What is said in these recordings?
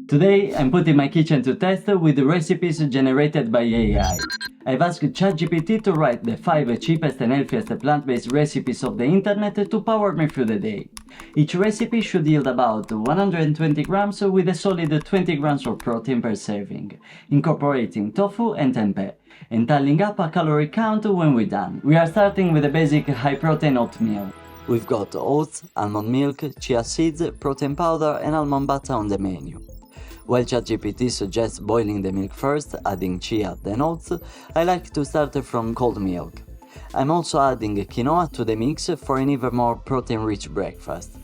Today, I'm putting my kitchen to test with the recipes generated by AI. I've asked ChatGPT to write the 5 cheapest and healthiest plant-based recipes of the internet to power me through the day. Each recipe should yield about 120 grams with a solid 20 grams of protein per serving, incorporating tofu and tempeh, and tallying up a calorie count when we're done. We are starting with the basic high-protein oatmeal. We've got oats, almond milk, chia seeds, protein powder and almond butter on the menu. While ChatGPT suggests boiling the milk first, adding chia, then oats, I like to start from cold milk. I'm also adding quinoa to the mix for an even more protein-rich breakfast.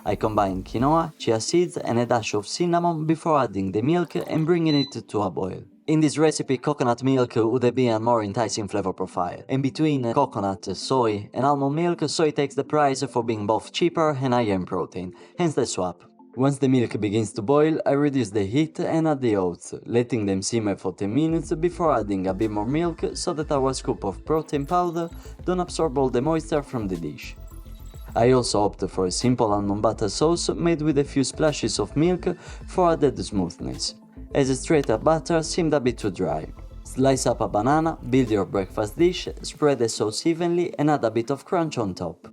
I combine quinoa, chia seeds and a dash of cinnamon before adding the milk and bringing it to a boil. In this recipe, coconut milk would be a more enticing flavor profile, and between coconut, soy and almond milk, soy takes the prize for being both cheaper and higher in protein, hence the swap. Once the milk begins to boil, I reduce the heat and add the oats, letting them simmer for 10 minutes before adding a bit more milk so that our scoop of protein powder don't absorb all the moisture from the dish. I also opt for a simple almond butter sauce made with a few splashes of milk for added smoothness, as a straight up butter seemed a bit too dry. Slice up a banana, build your breakfast dish, spread the sauce evenly and add a bit of crunch on top.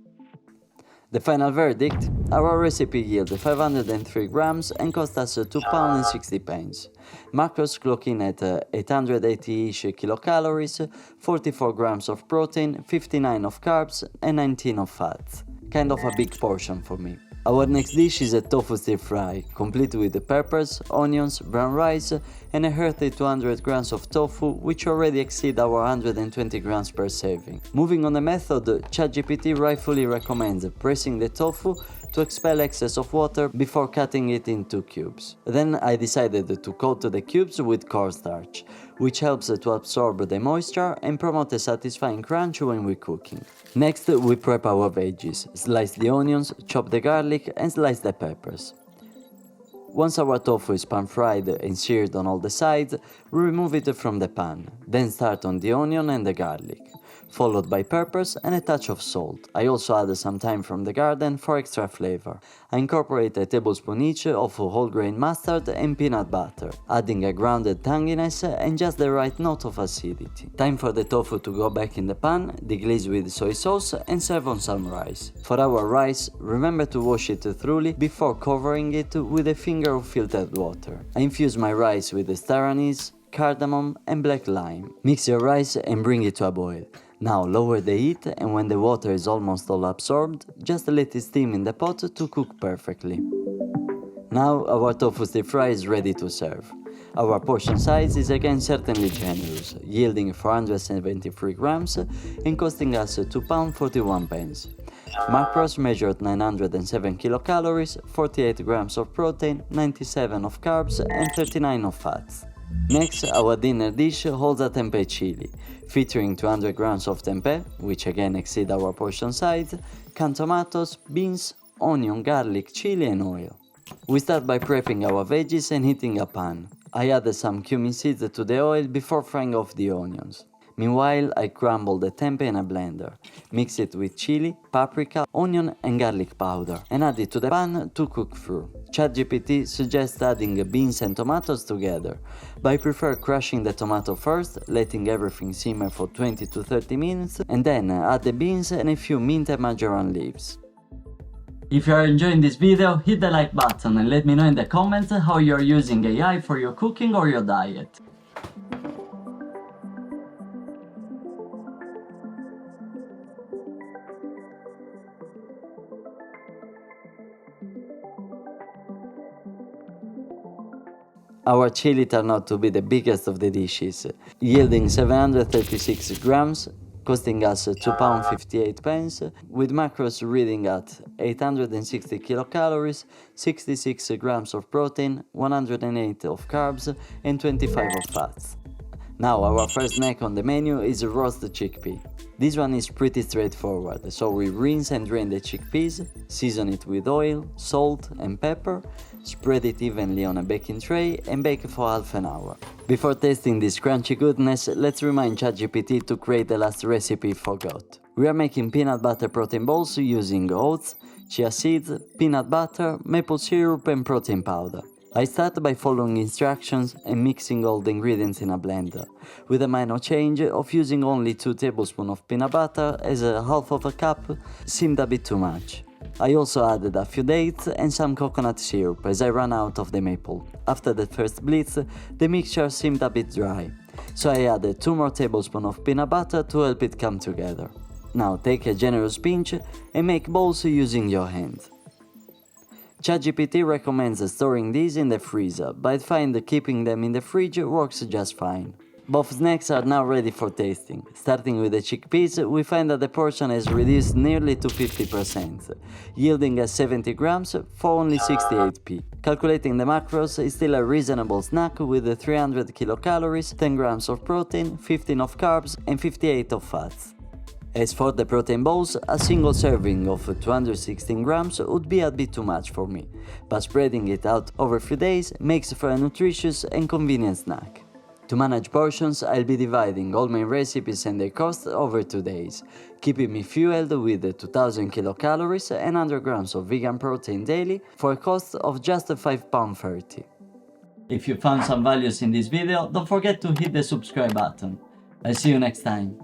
The final verdict, our recipe yields 503 grams and cost us £2.60. Macros clock in at 880-ish kilocalories, 44 grams of protein, 59 of carbs and 19 of fats. Kind of a big portion for me. Our next dish is a tofu stir fry, complete with peppers, onions, brown rice and a hearty 200 grams of tofu, which already exceed our 120 grams per serving. Moving on the method, ChatGPT rightfully recommends pressing the tofu to expel excess of water before cutting it into cubes. Then I decided to coat the cubes with cornstarch, which helps to absorb the moisture and promote a satisfying crunch when we're cooking. Next, we prep our veggies, slice the onions, chop the garlic and slice the peppers. Once our tofu is pan-fried and seared on all the sides, we remove it from the pan, then start on the onion and the garlic, followed by peppers and a touch of salt. I also add some thyme from the garden for extra flavor. I incorporate a tablespoon each of whole grain mustard and peanut butter, adding a grounded tanginess and just the right note of acidity. Time for the tofu to go back in the pan, deglaze with soy sauce and serve on some rice. For our rice, remember to wash it thoroughly before covering it with a finger of filtered water. I infuse my rice with star anise, cardamom and black lime. Mix your rice and bring it to a boil. Now lower the heat and when the water is almost all absorbed, just let it steam in the pot to cook perfectly. Now our tofu stir fry is ready to serve. Our portion size is again certainly generous, yielding 473 grams and costing us £2.41. Macros measured 907 kilocalories, 48 grams of protein, 97 of carbs and 39 of fats. Next, our dinner dish holds a tempeh chili, featuring 200 grams of tempeh, which again exceed our portion size, canned tomatoes, beans, onion, garlic, chili and oil. We start by prepping our veggies and heating a pan. I add some cumin seeds to the oil before frying off the onions. Meanwhile, I crumble the tempeh in a blender, mix it with chili, paprika, onion and garlic powder, and add it to the pan to cook through. ChatGPT suggests adding beans and tomatoes together, but I prefer crushing the tomato first, letting everything simmer for 20 to 30 minutes, and then add the beans and a few mint and marjoram leaves. If you are enjoying this video, hit the like button and let me know in the comments how you are using AI for your cooking or your diet. Our chili turned out to be the biggest of the dishes, yielding 736 grams, costing us £2.58, with macros reading at 860 kilocalories, 66 grams of protein, 108 of carbs and 25 of fats. Now our first snack on the menu is roasted chickpea. This one is pretty straightforward, so we rinse and drain the chickpeas, season it with oil, salt and pepper, spread it evenly on a baking tray and bake for half an hour. Before tasting this crunchy goodness, let's remind ChatGPT to create the last recipe forgot. We are making peanut butter protein balls using oats, chia seeds, peanut butter, maple syrup and protein powder. I start by following instructions and mixing all the ingredients in a blender, with a minor change of using only 2 tablespoons of peanut butter as a half of a cup seemed a bit too much. I also added a few dates and some coconut syrup as I ran out of the maple. After the first blitz, the mixture seemed a bit dry, so I added 2 more tablespoons of peanut butter to help it come together. Now take a generous pinch and make balls using your hand. ChatGPT recommends storing these in the freezer, but I find keeping them in the fridge works just fine. Both snacks are now ready for tasting. Starting with the chickpeas, we find that the portion has reduced nearly to 50%, yielding 70 grams for only 68p. Calculating the macros is still a reasonable snack with 300 kilocalories, 10 grams of protein, 15 of carbs and 58 of fats. As for the protein balls, a single serving of 216 grams would be a bit too much for me, but spreading it out over a few days makes for a nutritious and convenient snack. To manage portions, I'll be dividing all my recipes and their cost over 2 days, keeping me fueled with 2000 kilocalories and 100 grams of vegan protein daily for a cost of just £5.30. If you found some values in this video, don't forget to hit the subscribe button. I'll see you next time.